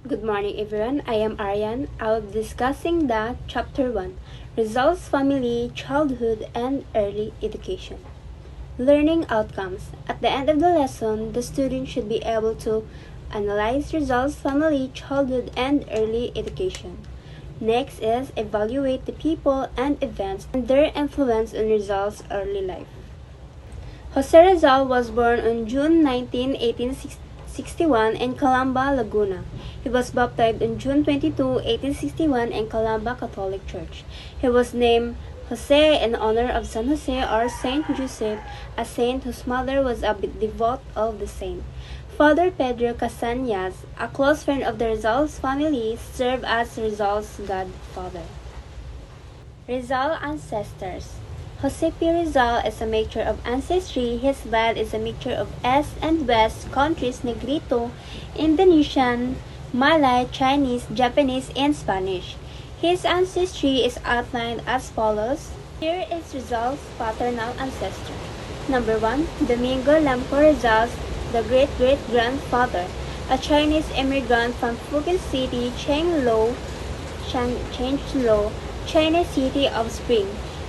Good morning, everyone. I am Aryan. I'll be discussing the Chapter 1 Results, Family, Childhood, and Early Education. Learning Outcomes. At the end of the lesson, the student should be able to analyze results, family, childhood, and early education. Next is evaluate the people and events and their influence on results early life. Jose Rizal was born on June 19, 1861 in Calamba, Laguna. He was baptized on June 22, 1861 in Calamba Catholic Church. He was named Jose in honor of San Jose or Saint Joseph, a saint whose mother was a devout of the saint. Father Pedro Casañas, a close friend of the Rizal's family, served as Rizal's godfather. Rizal ancestors. Jose P. Rizal is a mixture of ancestry. His blood is a mixture of East and West countries Negrito, Indonesian, Malay, Chinese, Japanese, and Spanish. His ancestry is outlined as follows. Here is Rizal's paternal ancestor. Number 1. Domingo Lamco Rizal, the great-great-grandfather, a Chinese immigrant from Fujian City, Chenglo, China's city of spring.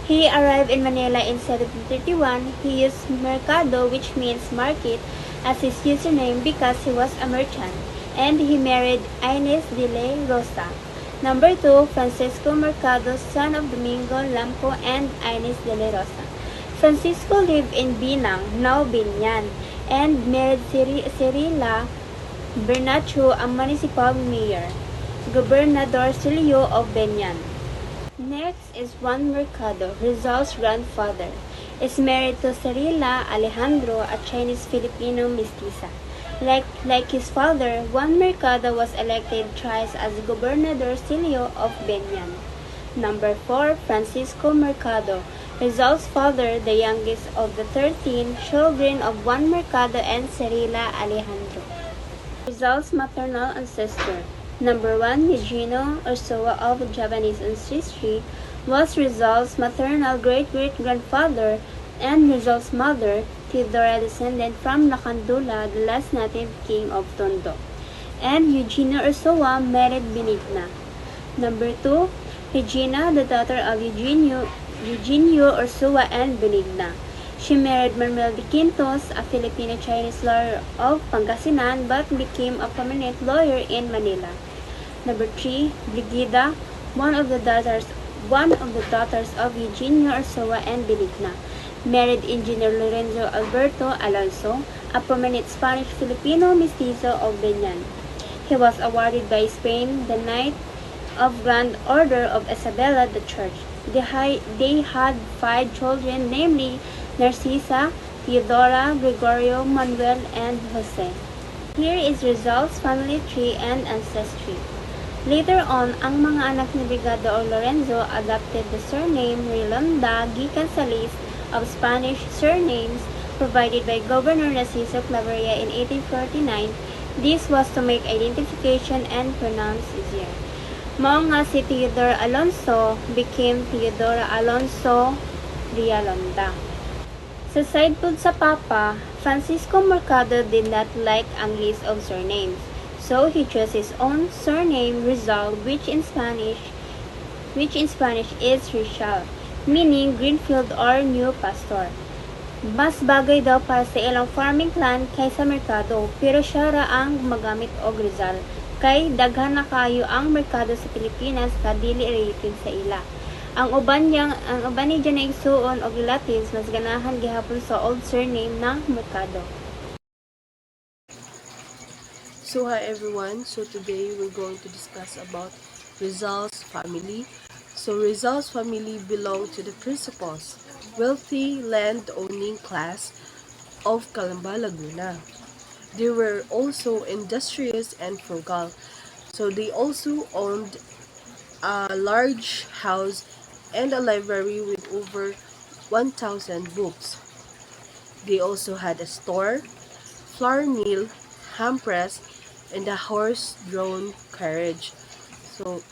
He arrived in Manila in 1731. He used Mercado, which means market, as his username because he was a merchant, and he married Inez de la Rosa. Number 2, Francisco Mercado, son of Domingo Lamco and Inez de la Rosa. Francisco lived in Binang, now Binyan, and married Cirila Bernacho, a municipal mayor, Gobernador Silio of Binyan. Next is Juan Mercado, Rizal's grandfather, is married to Cirila Alejandro, a Chinese-Filipino mestiza. Like his father, Juan Mercado was elected thrice as Gobernador Silio of Benyan. Number 4, Francisco Mercado, Rizal's father, the youngest of the 13 children of Juan Mercado and Cirila Alejandro. Rizal's maternal ancestor. Number 1, Eugenio Ursoa of Japanese ancestry was Rizal's maternal great-great-grandfather, and Rizal's mother, Theodora, descended from Lacandula, the last native king of Tondo. And Eugenio Ursoa married Benigna. Number 2, Regina, the daughter of Eugenio Ursoa and Benigna. She married Manuel de Quintos, a Filipino-Chinese lawyer of Pangasinan, but became a prominent lawyer in Manila. Number 3, Brigida, one of the daughters of Eugenio Ursoa and Benigna, married Engineer Lorenzo Alberto Alonso, a prominent Spanish-Filipino mestizo of Benyan. He was awarded by Spain the Knight of Grand Order of Isabella the Church. They had 5 children, namely Narcisa, Theodora, Gregorio, Manuel, and Jose. Here is Rizal's family tree and ancestry. Later on, ang mga anak ni Brigado or Lorenzo adopted the surname Rilonda gikan sa list of Spanish surnames provided by Governor Narciso Claveria in 1849. This was to make identification and pronounce easier. Mao nga si Theodore Alonso became Theodora Alonso Rialonda. Sa side pod sa papa, Francisco Mercado did not like ang list of surnames, so he chose his own surname Rizal, which in Spanish is Rizal, meaning greenfield or new pasture. Mas bagay daw para sa ilang farming clan kaysa Mercado, pero siya ra ang magamit og Rizal, kay daghan na kayo ang merkado sa Pilipinas ka dili related sa ila. Ang uban ni dyan na igsuon og relatives mas ganahan gihapon sa old surname na Mercado. So hi everyone, so today we're going to discuss about Rizal's family. So Rizal's family belonged to the principals, wealthy land-owning class of Calamba, Laguna. They were also industrious and frugal, so they also owned a large house and a library with over 1,000 books. They also had a store, flour mill, hand press, and a horse-drawn carriage. So,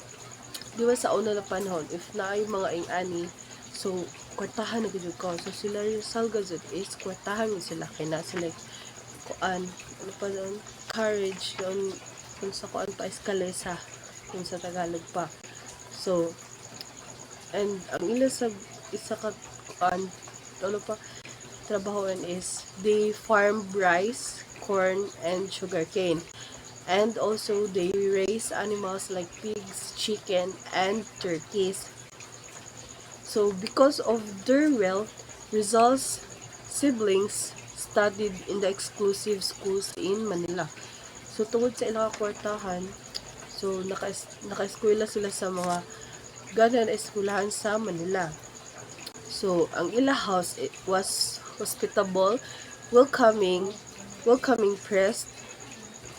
di ba sa una na panahon, if na yung mga ing-ani, so, kwartahan na gud ko. So, sila yung salgazod is, kwartahan yun sila. Kaya na sila, kuan, ano pa doon, carriage, doon, kung sa kuan pa is kalesa kung sa Tagalog pa. So, and ang ila sa isa ka kuan ano pa trabahoan is they farm rice, corn, and sugarcane. And also, they raise animals like pigs, chicken, and turkeys. So, because of their wealth, Rizal's siblings studied in the exclusive schools in Manila. So, tungod sa ilang kwartahan, so, naka-eskwela sila sa mga ganan eskwelahan sa Manila. So, ang ila house it was hospitable, welcoming press,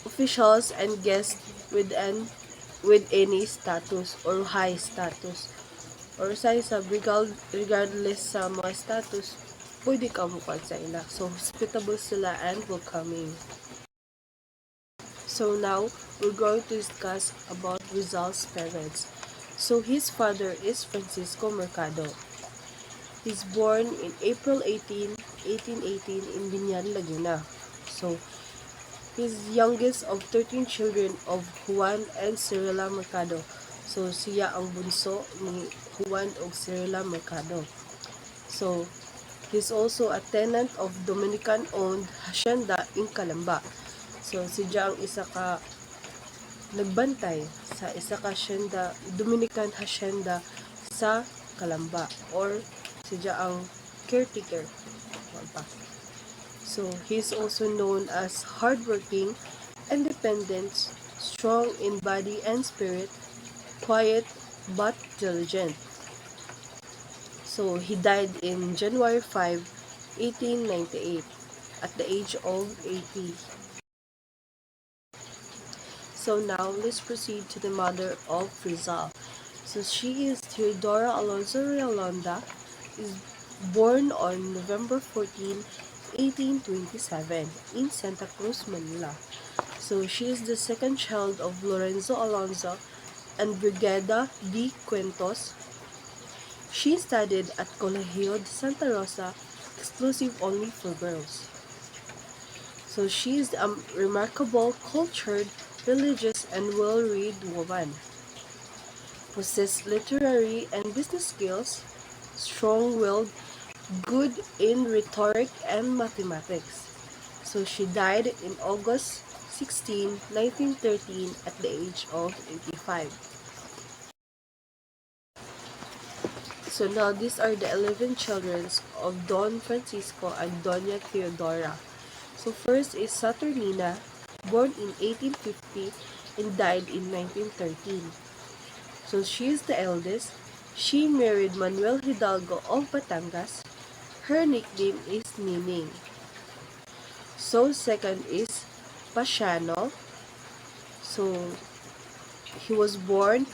officials, and guests with any status or high status. Or sa regardless sa mga status, pwede ka mukha sa ila. So, hospitable sila and welcoming. So now, we're going to discuss about Rizal's parents. So, his father is Francisco Mercado. He's born in April 18, 1818 in Binyan, Laguna. So, he's youngest of 13 children of Juan and Cirila Mercado. So, siya ang bunso ni Juan o Cirila Mercado. So, he's also a tenant of Dominican-owned hacienda in Calamba. So, siya ang isa ka nagbantay sa isa ka hacienda, Dominican hacienda sa Calamba, or siya ang caretaker. So, he's also known as hardworking, independent, strong in body and spirit, quiet but diligent. So, he died in January 5, 1898 at the age of 80. So now, let's proceed to the mother of Rizal. So she is Theodora Alonso Realonda, is born on November 14, 1827 in Santa Cruz, Manila. So she is the second child of Lorenzo Alonso and Brigada de Cuentos. She studied at Colegio de Santa Rosa, exclusive only for girls. So she is a remarkable, cultured, religious, and well-read woman. Possesses literary and business skills, strong-willed, good in rhetoric and mathematics. So she died in August 16, 1913 at the age of 85. So now these are the 11 children of Don Francisco and Doña Theodora. So first is Saturnina, born in 1850 and died in 1913. So she is the eldest. She married Manuel Hidalgo of Batangas. Her nickname is Nining. So second is Pasiano. So he was born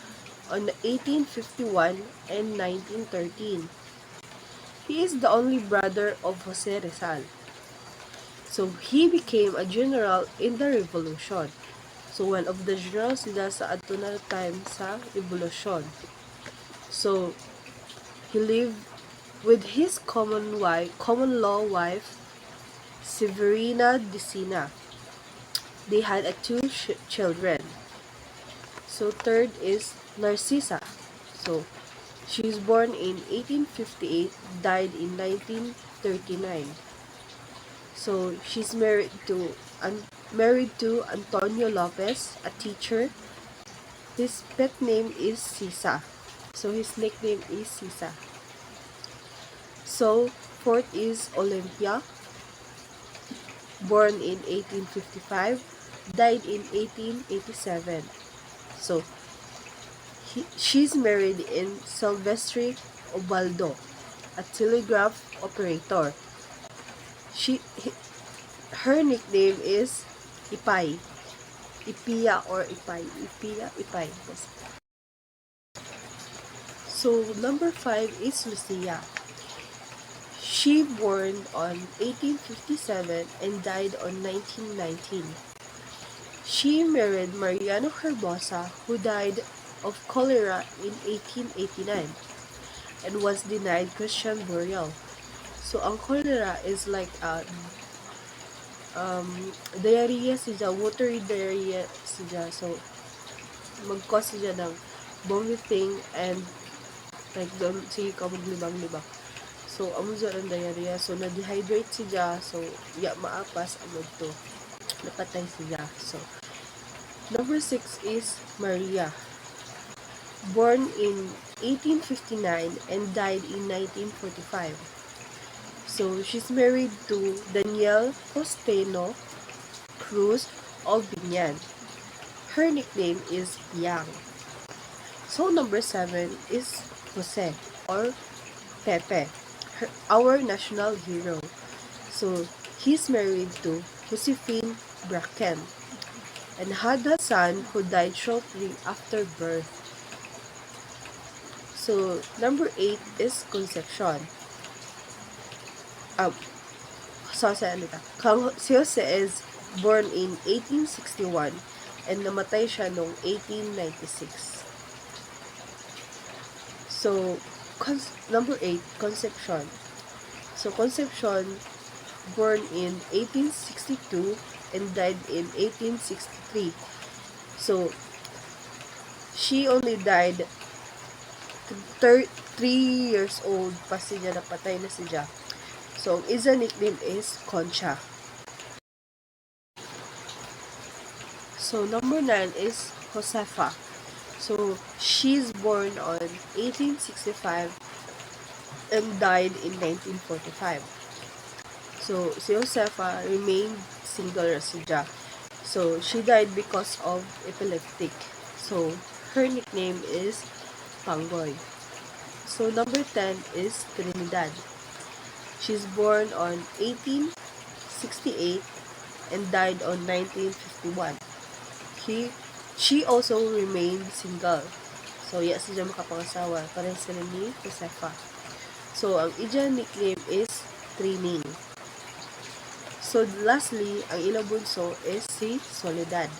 on 1851 and 1913. He is the only brother of Jose Rizal. So he became a general in the revolution. So one of the generals sila sa adto na time sa revolution. So he lived with his common law wife, Severina Dicina. They had two children. So third is Narcisa. So she was born in 1858, died in 1939. So she's married to Antonio Lopez, a teacher. His pet name is Sisa. So his nickname is Sisa. So fourth is Olympia, born in 1855, died in 1887. So she's married in Silvestre Obaldo, a telegraph operator. Her nickname is Ipay. Ipia or Ipay. Ipay. Yes. So, number 5 is Lucia. She born on 1857 and died on 1919. She married Mariano Herbosa, who died of cholera in 1889 and was denied Christian burial. So, ang cholera is like diarrhea siya, watery diarrhea siya. So, mag-cause siya ng vomiting and like doon sige ka maglibang-libang. So, amo siya ang diarrhea. So, na-dehydrate siya. So, maapas amod to. Napatay siya. So, number 6 is Maria. Born in 1859 and died in 1945. So, she's married to Daniel Costeno Cruz Albinian. Her nickname is Yang. So, number 7 is Jose or Pepe, our national hero. So, he's married to Josephine Bracken and had a son who died shortly after birth. So, number 8 is Concepcion. Si Jose is born in 1861 and namatay siya noong 1896. So, number 8, Concepcion. So, Concepcion, born in 1862 and died in 1863. So, she only died 3 years old pa siya, napatay na siya. So, ang isa nickname is Concha. So, number 9 is Josefa. So, she's born on 1865 and died in 1945. So, si Josefa remained single siya. So, she died because of epileptic. So, her nickname is Pangboy. So, number 10 is Trinidad. She's born on 1868 and died on 1951. She also remained single. So, siya makapangasawa. Parang sila ni Josefa. So, ang iyang nickname is Trining. So, lastly, ang ilang bunso is si Soledad.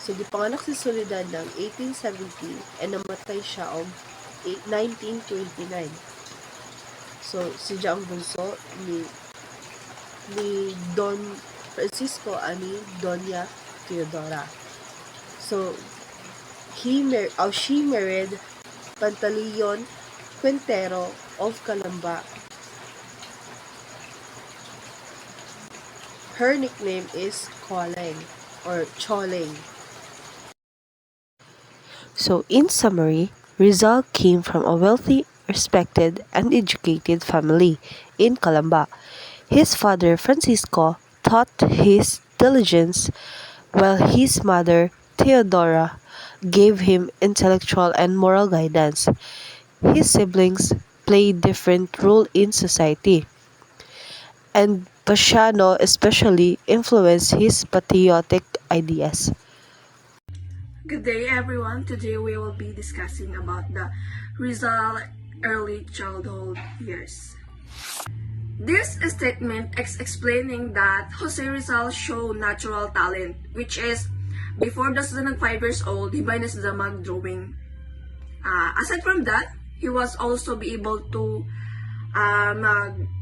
So, gipanganak si Soledad ng 1870 and namatay siya ang 1929. So, siya ang bunso ni Don Francisco ani Doña Teodora. So, she married Pantaleon Quintero of Calamba. Her nickname is Coleng or Choleng. So, in summary, Rizal came from a wealthy, respected, and educated family in Calamba. His father, Francisco, taught his diligence, while his mother, Theodora, gave him intellectual and moral guidance. His siblings played different roles in society, and Pasiano especially influenced his patriotic ideas. Good day everyone. Today we will be discussing about the Rizal early childhood years. This statement is explaining that Jose Rizal showed natural talent, which is before the 5 years old, he na siya mag-drawing. Aside from that, he was also be able to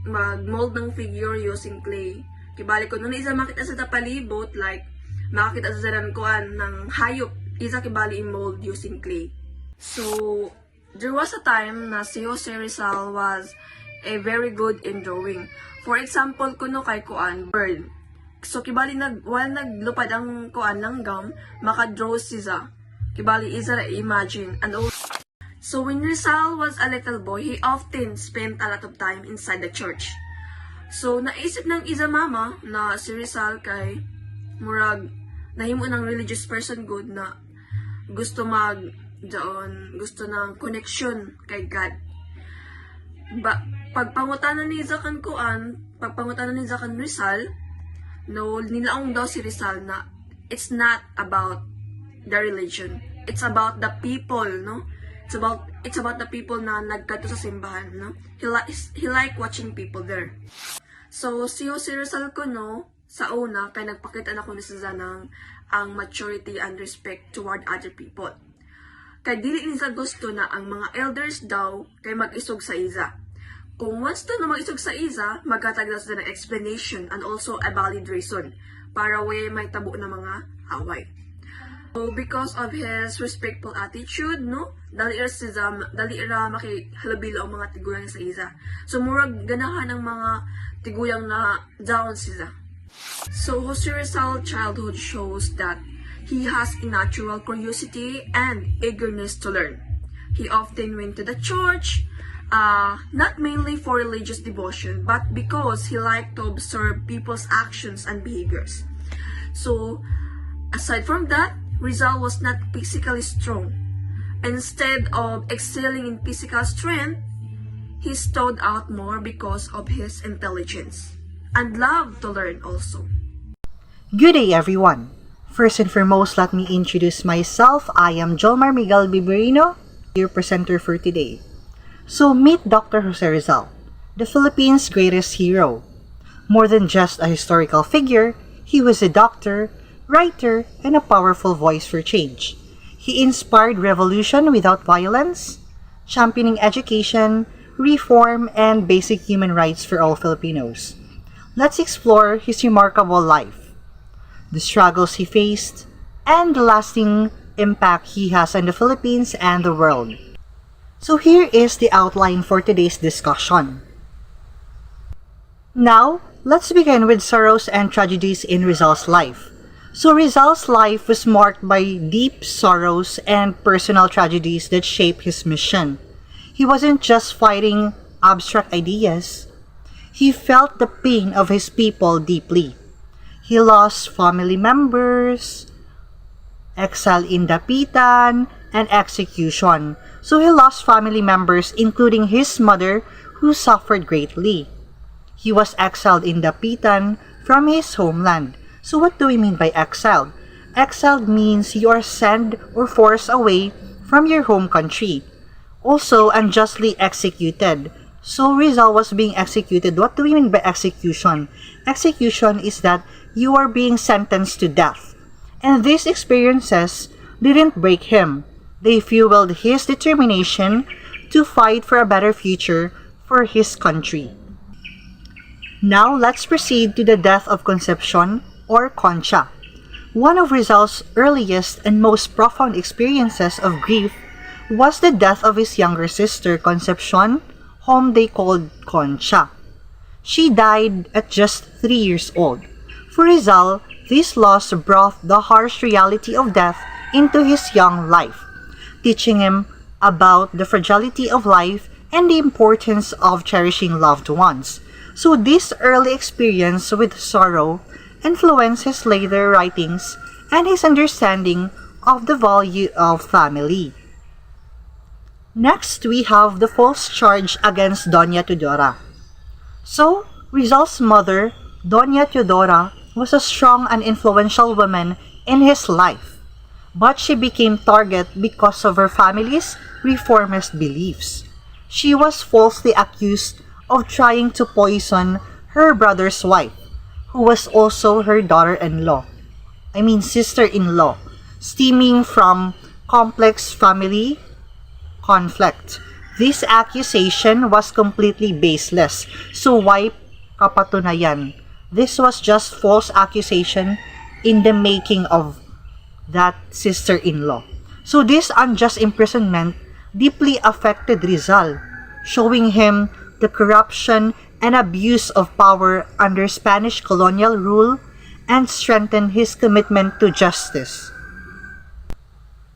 mag-mold ng figure using clay. Kibali ko, nung isa makita sa palibot, like, makakita sa kuan ng hayop, isa kibali mold using clay. So, there was a time na si Jose Rizal was a very good in drawing. For example, kuno kay kuan, bird. So, kibali while naglupad ang kuan ng gum, maka-draw siya. Kibali isa imagine. And also, so when Rizal was a little boy, he often spent a lot of time inside the church. So, naisip ng isa mama na si Rizal kay murag nahimo ng religious person good na gusto gusto ng connection kay God. Pagpangutanan ni Zakan Rizal, no, nilaong daw si Rizal na it's not about the religion. It's about the people, no? It's about the people na nagkadto sa simbahan, no? He like watching people there. So, si Jose Rizal ko, no, sa una, kay nagpakita na ko ni siya ng ang maturity and respect toward other people. Kay dili ni sa gusto na ang mga elders daw kay mag-isog sa isa. Kung once to na mag-isog sa isa, magkatag na sila ng explanation and also a valid reason para way may tabo na mga away. So because of his respectful attitude, no, dali ra makihalabilo ang mga tigulang sa isa. So murag ganahan ang mga tigulang na down siya. So Jose Rizal childhood shows that he has a natural curiosity and eagerness to learn. He often went to the church, not mainly for religious devotion, but because he liked to observe people's actions and behaviors. So aside from that, Rizal was not physically strong. Instead of excelling in physical strength, he stood out more because of his intelligence and loved to learn also. Good day, everyone. First and foremost, let me introduce myself. I am Jomar Miguel Biberino, your presenter for today. So, meet Dr. Jose Rizal, the Philippines' greatest hero. More than just a historical figure, he was a doctor, writer, and a powerful voice for change. He inspired revolution without violence, championing education, reform, and basic human rights for all Filipinos. Let's explore his remarkable life, the struggles he faced, and the lasting impact he has on the Philippines and the world. So here is the outline for today's discussion. Now, let's begin with sorrows and tragedies in Rizal's life. So Rizal's life was marked by deep sorrows and personal tragedies that shaped his mission. He wasn't just fighting abstract ideas. He felt the pain of his people deeply. He lost family members, exile in Dapitan, and execution. So he lost family members including his mother, who suffered greatly. He was exiled in Dapitan from his homeland. So what do we mean by exiled? Exiled means you are sent or forced away from your home country. Also, unjustly executed. So Rizal was being executed. What do we mean by execution? Execution is that you are being sentenced to death. And these experiences didn't break him. They fueled his determination to fight for a better future for his country. Now, let's proceed to the death of Concepcion, or Concha. One of Rizal's earliest and most profound experiences of grief was the death of his younger sister, Concepcion, whom they called Concha. She died at just 3 years old. For Rizal, this loss brought the harsh reality of death into his young life, teaching him about the fragility of life and the importance of cherishing loved ones. So this early experience with sorrow influenced his later writings and his understanding of the value of family. Next, we have the false charge against Doña Teodora. So, Rizal's mother, Doña Teodora, was a strong and influential woman in his life, but she became target because of her family's reformist beliefs. She was falsely accused of trying to poison her brother's wife, who was also her sister-in-law, stemming from complex family conflict. This accusation was completely baseless. So why kapatunayan? This was just false accusation in the making of that sister-in-law. So this unjust imprisonment deeply affected Rizal, showing him the corruption and abuse of power under Spanish colonial rule, and strengthened his commitment to justice.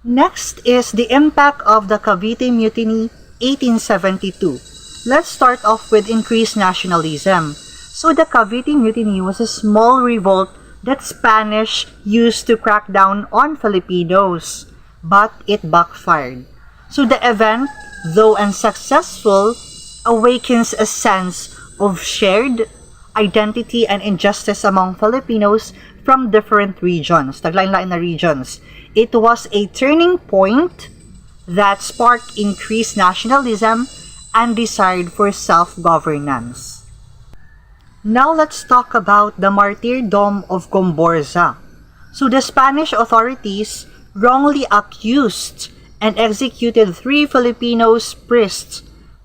Next is the impact of the Cavite Mutiny 1872. Let's start off with increased nationalism. So the Cavite Mutiny was a small revolt that Spanish used to crack down on Filipinos, but it backfired. So the event, though unsuccessful, awakens a sense of shared identity and injustice among Filipinos from different regions. Taglain-lain na regions. It was a turning point that sparked increased nationalism and desire for self-governance. Now let's talk about the martyrdom of Comborza. So the Spanish authorities wrongly accused and executed 3 Filipinos priests,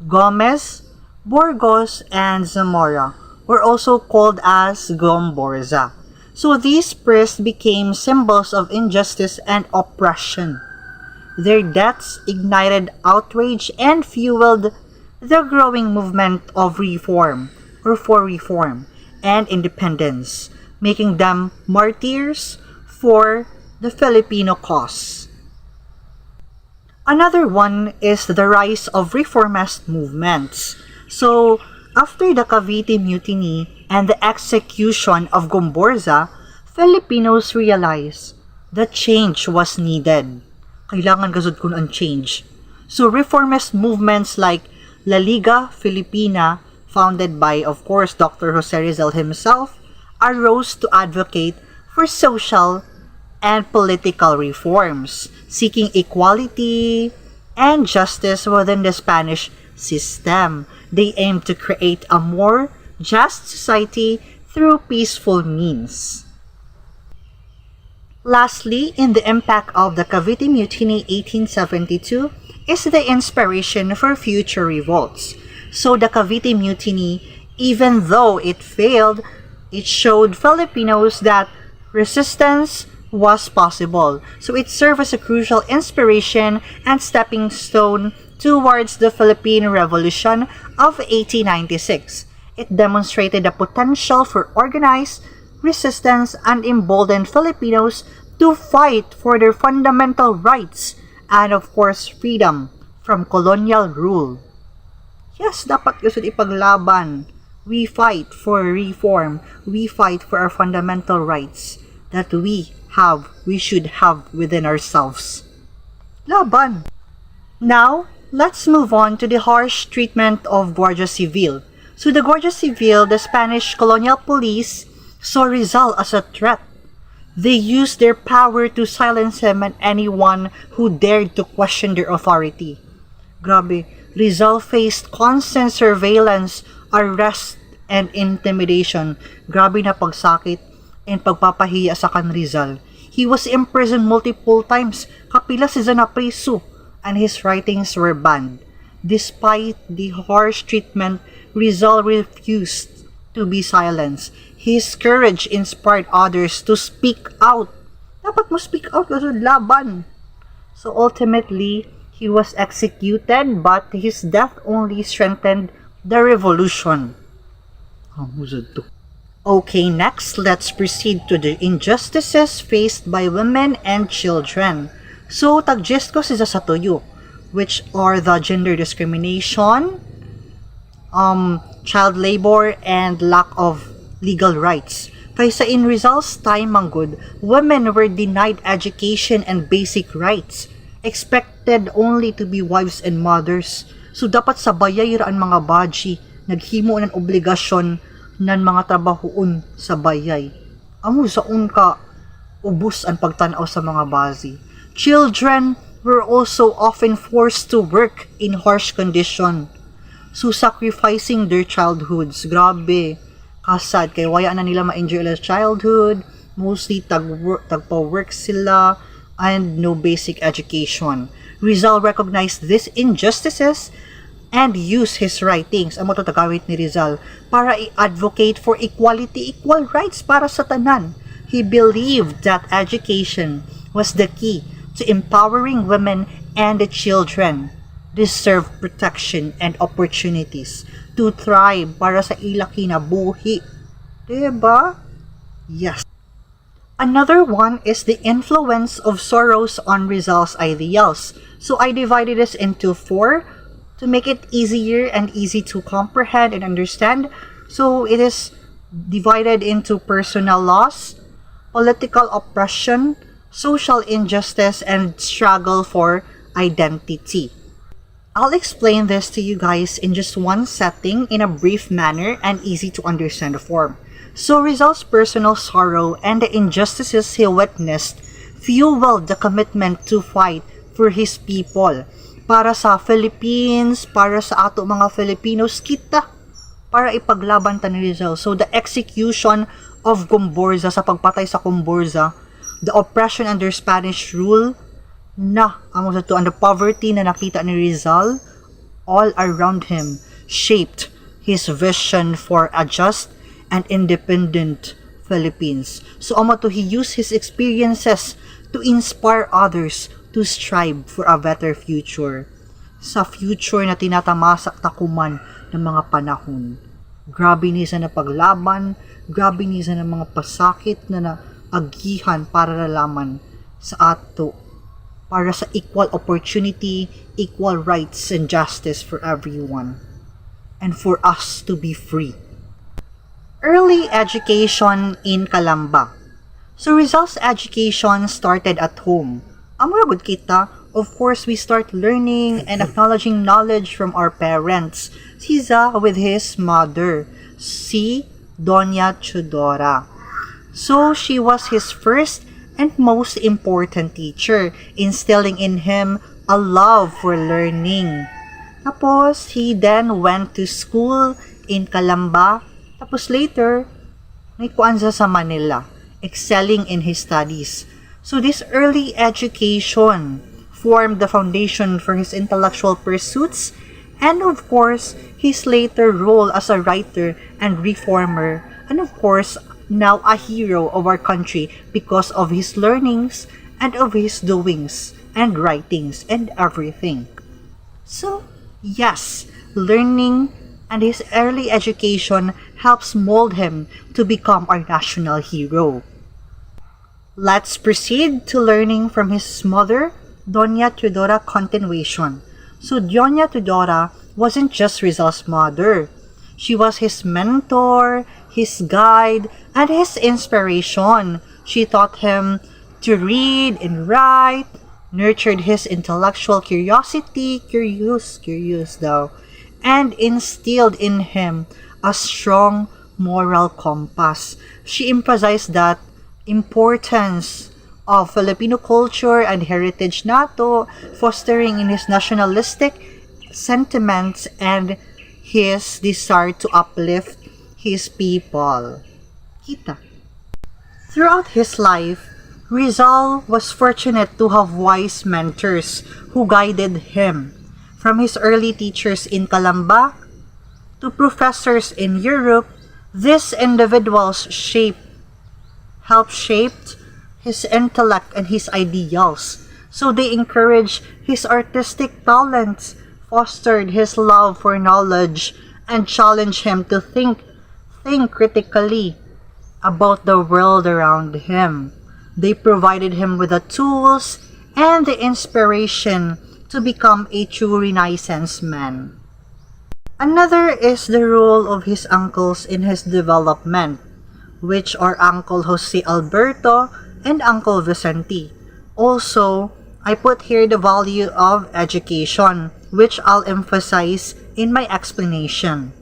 Gomez, Burgos, and Zamora, were also called as Gomborza. So these priests became symbols of injustice and oppression. Their deaths ignited outrage and fueled the growing movement of reform or for reform and independence, making them martyrs for the Filipino cause. Another one is the rise of reformist movements. So, after the Cavite Mutiny and the execution of Gomborza, Filipinos realized that change was needed. Kailangan gazud kun ang change. So, reformist movements like La Liga Filipina, founded by, of course, Dr. Jose Rizal himself, arose to advocate for social and political reforms, seeking equality and justice within the Spanish system. They aimed to create a more just society through peaceful means. Lastly, in the impact of the Cavite Mutiny 1872 is the inspiration for future revolts. So the Cavite Mutiny, even though it failed, it showed Filipinos that resistance was possible. So it served as a crucial inspiration and stepping stone towards the Philippine Revolution of 1896. It demonstrated the potential for organized resistance and emboldened Filipinos to fight for their fundamental rights and of course freedom from colonial rule. Yes, dapat yun ipaglaban. We fight for reform. We fight for our fundamental rights that we should have within ourselves. Laban! Now, let's move on to the harsh treatment of Guardia Civil. So the Guardia Civil, the Spanish colonial police, saw Rizal as a threat. They used their power to silence him and anyone who dared to question their authority. Grabe, Rizal faced constant surveillance, arrest, and intimidation. Grabe na pagsakit and pagpapahiya sa kan Rizal. He was imprisoned multiple times, kapila siya na preso, and his writings were banned. Despite the harsh treatment, Rizal refused to be silenced. His courage inspired others to speak out. Dapat mo speak out kasi laban. So ultimately, he was executed, but his death only strengthened the revolution. Okay, next, let's proceed to the injustices faced by women and children. So, taggest ko sa tuyo, which are the gender discrimination, child labor, and lack of legal rights. Kaysa in Rizal's time, manggod, women were denied education and basic rights, expected only to be wives and mothers. So, dapat sabayay ra ang mga baji, naghimo ng obligasyon ng mga trabahoon sa bayay. Amo saun ka ubos ang pagtanaw sa mga bazi. Children were also often forced to work in harsh condition. So, sacrificing their childhoods. Grabe. Kasad. Kaya waya na nila ma-enjoy their childhood. Mostly tagpa-work sila and no basic education. Rizal recognized these injustices and used his writings, amo to tagawit ni Rizal, para i-advocate for equality, equal rights para sa tanan. He believed that education was the key to empowering women and the children deserve protection and opportunities to thrive para sa ila kinabuhi. Diba? Yes. Another one is the influence of Soros on Rizal's ideals. So I divided this into 4 to make it easier and easy to comprehend and understand. So it is divided into personal loss, political oppression, social injustice, and struggle for identity. I'll explain this to you guys in just one setting in a brief manner and easy to understand form. So Rizal's personal sorrow and the injustices he witnessed fueled the commitment to fight for his people, para sa Philippines, para sa ato mga Filipinos, kita, para ipaglaban ta ni Rizal. So the execution of Gomborza, sa pagpatay sa Gomborza, the oppression under Spanish rule, na amo sa to, and the poverty na nakita ni Rizal all around him shaped his vision for a just and independent Philippines. So amo to he used his experiences to inspire others to strive for a better future. Sa future na tinatamasak takuman ng mga panahon. Grabe ni sa napaglaban, grabe ni sa mga pasakit na naagihan para nalaman sa ato, para sa equal opportunity, equal rights and justice for everyone, and for us to be free. Early education in Calamba. So Rizal's education started at home. Amura gud kita, of course we start learning and acknowledging knowledge from our parents. Siya with his mother, si Doña Chudora. So she was his first and most important teacher, instilling in him a love for learning. Tapos, he then went to school in Calamba. Tapos later, naikuan siya sa Manila, excelling in his studies. So this early education formed the foundation for his intellectual pursuits and of course, his later role as a writer and reformer, and of course, now a hero of our country because of his learnings and of his doings and writings and everything. So, yes, learning and his early education helps mold him to become our national hero. Let's proceed to learning from his mother, Doña Teodora continuation. So Doña Teodora wasn't just Rizal's mother. She was his mentor, his guide, and his inspiration. She taught him to read and write, nurtured his intellectual curiosity, curious daw, and instilled in him a strong moral compass. She emphasized that importance of Filipino culture and heritage nato, fostering in his nationalistic sentiments and his desire to uplift his people. Kita. Throughout his life, Rizal was fortunate to have wise mentors who guided him, from his early teachers in Calamba to professors in Europe. These individuals helped shape his intellect and his ideals. So they encouraged his artistic talents, fostered his love for knowledge, and challenged him to think critically about the world around him. They provided him with the tools and the inspiration to become a true Renaissance man. Another is the role of his uncles in his development, which are Uncle Jose Alberto and Uncle Vicente. Also, I put here the value of education, which I'll emphasize in my explanation.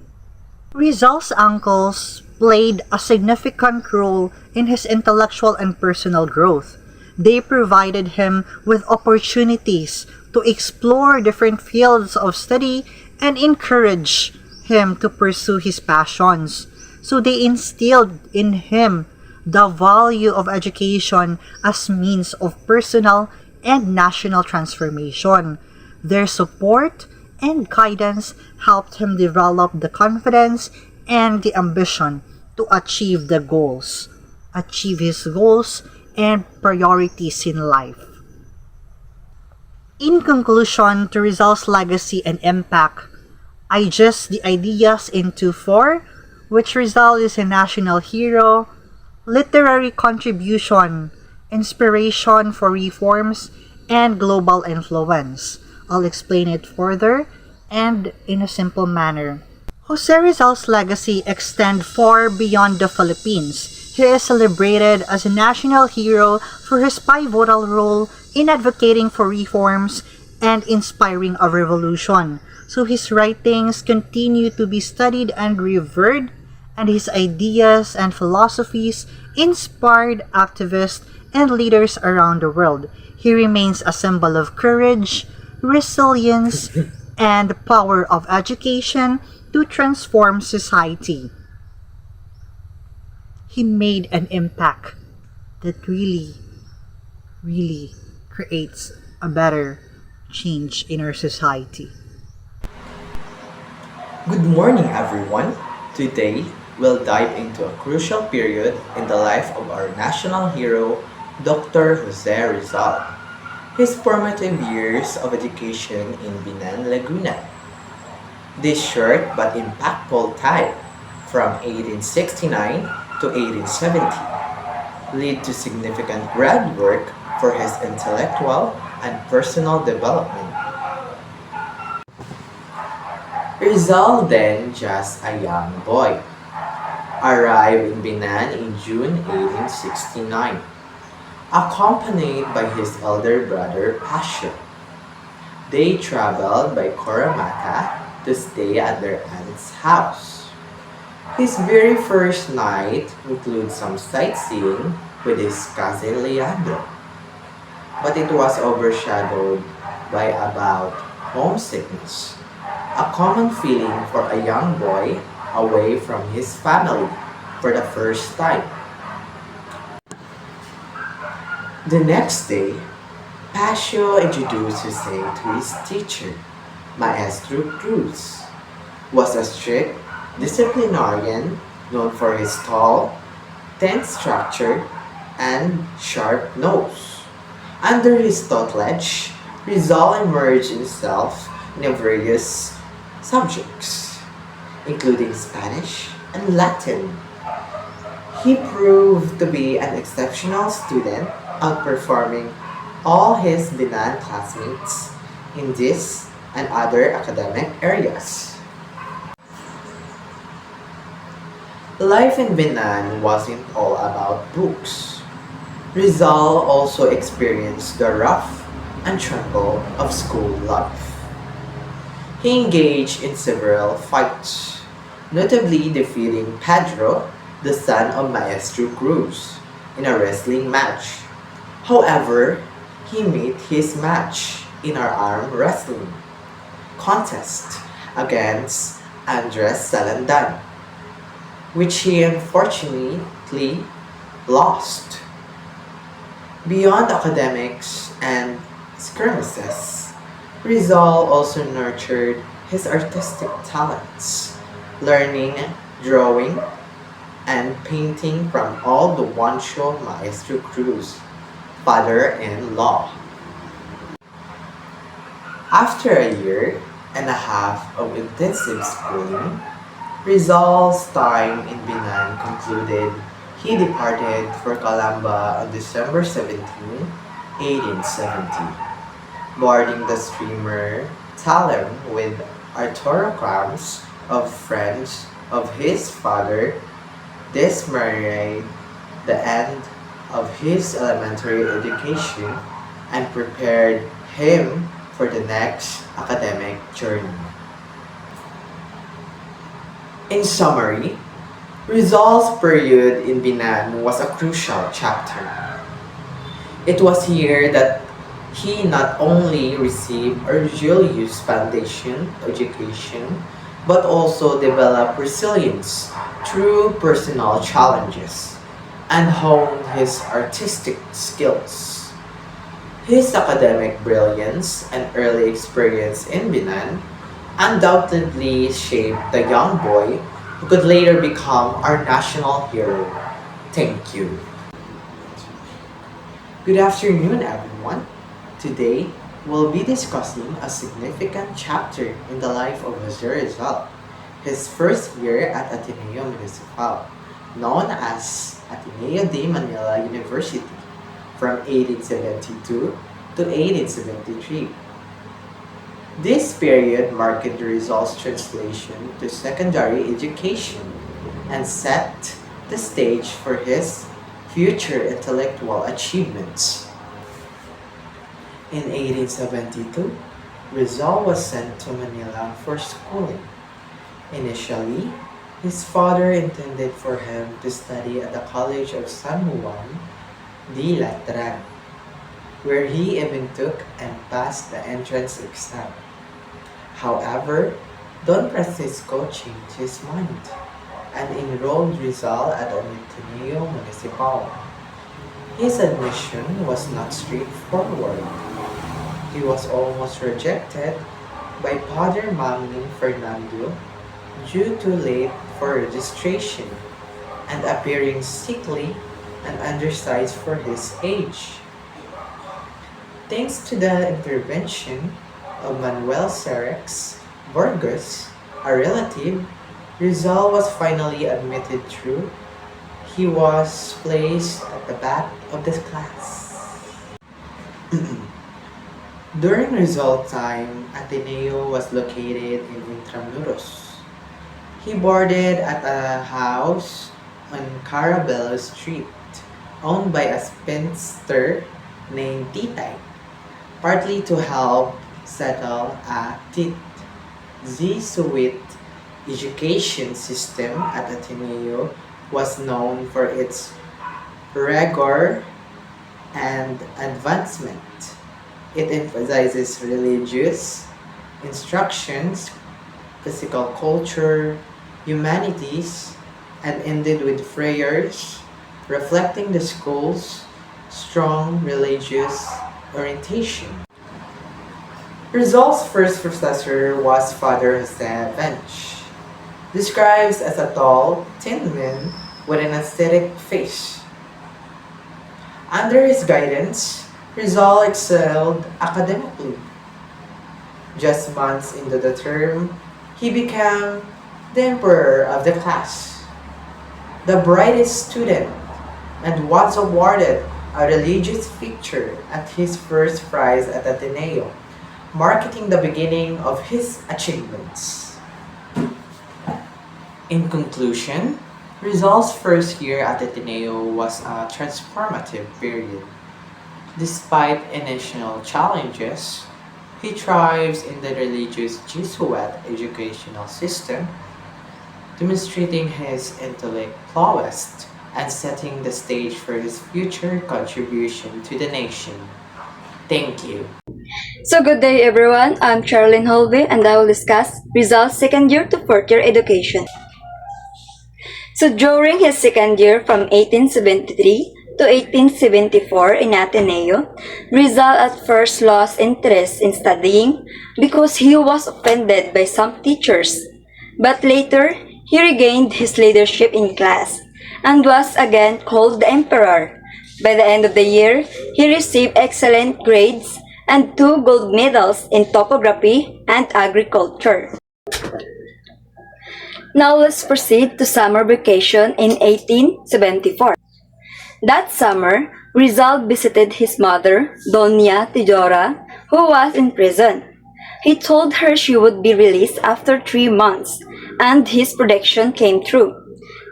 Rizal's uncles played a significant role in his intellectual and personal growth. They provided him with opportunities to explore different fields of study and encourage him to pursue his passions. So they instilled in him the value of education as means of personal and national transformation. Their support and guidance helped him develop the confidence and the ambition to achieve his goals and priorities in life. In conclusion to Rizal's legacy and impact, I just the ideas into four, which Rizal is a national hero, literary contribution, inspiration for reforms, and global influence. I'll explain it further and in a simple manner. Jose Rizal's legacy extends far beyond the Philippines. He is celebrated as a national hero for his pivotal role in advocating for reforms and inspiring a revolution. So his writings continue to be studied and revered, and his ideas and philosophies inspired activists and leaders around the world. He remains a symbol of courage, resilience, and power of education to transform society. He made an impact that really creates a better change in our society. Good morning, everyone. Today, we'll dive into a crucial period in the life of our national hero, Dr. Jose Rizal. His formative years of education in Binan, Laguna. This short but impactful time from 1869 to 1870 lead to significant groundwork for his intellectual and personal development. Rizal, then just a young boy, arrived in Binan in June 1869, accompanied by his elder brother Pasha. They traveled by Coramata to stay at their aunt's house. His very first night includes some sightseeing with his cousin Leandro, but it was overshadowed by about homesickness, a common feeling for a young boy away from his family for the first time. The next day, Pasio introduced Jose to his teacher, Maestro Cruz, was a strict disciplinarian known for his tall, tense structure, and sharp nose. Under his tutelage, Rizal immersed himself in various subjects, including Spanish and Latin. He proved to be an exceptional student, outperforming all his Binan classmates in this and other academic areas. Life in Binan wasn't all about books. Rizal also experienced the rough and tumble of school life. He engaged in several fights, notably defeating Pedro, the son of Maestro Cruz, in a wrestling match. However, he made his match in an arm wrestling contest against Andres Salandan, which he unfortunately lost. Beyond academics and skirmishes, Rizal also nurtured his artistic talents, learning drawing and painting from all the Juancho Maestro Cruz, father-in-law. After a year and a half of intensive schooling, Rizal's time in Binan concluded. He departed for Calamba on December 17, 1870, boarding the steamer Talem with autograms of friends of his father. This marked the end of his elementary education and prepared him for the next academic journey. In summary, Rizal's period in Binan was a crucial chapter. It was here that he not only received a religious foundation education, but also developed resilience through personal challenges and honed his artistic skills. His academic brilliance and early experience in Binan undoubtedly shaped the young boy who could later become our national hero. Thank you. Good afternoon, everyone. Today, we'll be discussing a significant chapter in the life of Jose Rizal, his first year at Ateneo Municipal, known as Ateneo de Manila University, from 1872 to 1873. This period marked Rizal's translation to secondary education and set the stage for his future intellectual achievements. In 1872, Rizal was sent to Manila for schooling. Initially, his father intended for him to study at the College of San Juan de Latran, where he even took and passed the entrance exam. However, Don Francisco changed his mind and enrolled Rizal at Ateneo Municipal. His admission was not straightforward. He was almost rejected by Father Magnin Fernando due to late for registration and appearing sickly and undersized for his age. Thanks to the intervention of Manuel Cerex Burgos, a relative, Rizal was finally admitted through. He was placed at the back of the class. During Rizal time, Ateneo was located in Intramuros. He boarded at a house on Carabello Street, owned by a spinster named Titay, partly to help settle a Jesuit education system at Ateneo was known for its rigor and advancement. It emphasizes religious instructions, physical culture, humanities, and ended with prayers, reflecting the school's strong religious orientation. Rizal's first professor was Father Jose Bench, described as a tall, thin man with an aesthetic face. Under his guidance, Rizal excelled academically. Just months into the term, he became the emperor of the class, the brightest student, and was awarded a religious picture at his first prize at Ateneo, marking the beginning of his achievements. In conclusion, Rizal's first year at Ateneo was a transformative period. Despite initial challenges, he thrives in the religious Jesuit educational system, demonstrating his intellect prowess and setting the stage for his future contribution to the nation. Thank you. So good day everyone, I'm Charlene Holby and I will discuss Rizal's second year to fourth year education. So during his second year from 1873 to 1874 in Ateneo, Rizal at first lost interest in studying because he was offended by some teachers. But later, he regained his leadership in class and was again called the emperor. By the end of the year, he received excellent grades and 2 gold medals in topography and agriculture. Now let's proceed to summer vacation in 1874. That summer, Rizal visited his mother, Doña Tidora, who was in prison. He told her she would be released after 3 months, and his prediction came true.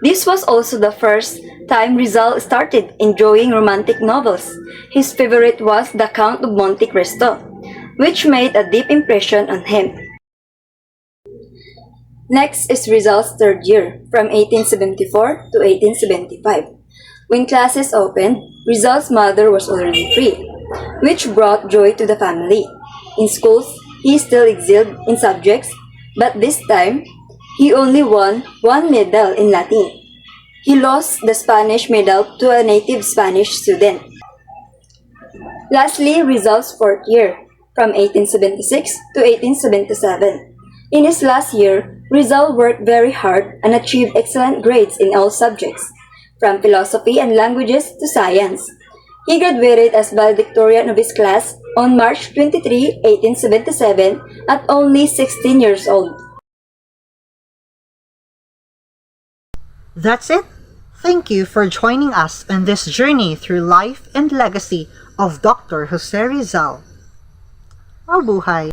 This was also the first time Rizal started enjoying romantic novels. His favorite was The Count of Monte Cristo, which made a deep impression on him. Next is Rizal's third year, from 1874 to 1875. When classes opened, Rizal's mother was already free, which brought joy to the family. In schools, he still excelled in subjects, but this time, he only won 1 medal in Latin. He lost the Spanish medal to a native Spanish student. Lastly, Rizal's fourth year, from 1876 to 1877. In his last year, Rizal worked very hard and achieved excellent grades in all subjects, from philosophy and languages to science. He graduated as valedictorian of his class on March 23, 1877 at only 16 years old. That's it. Thank you for joining us on this journey through life and legacy of Dr. Jose Rizal. Mabuhay!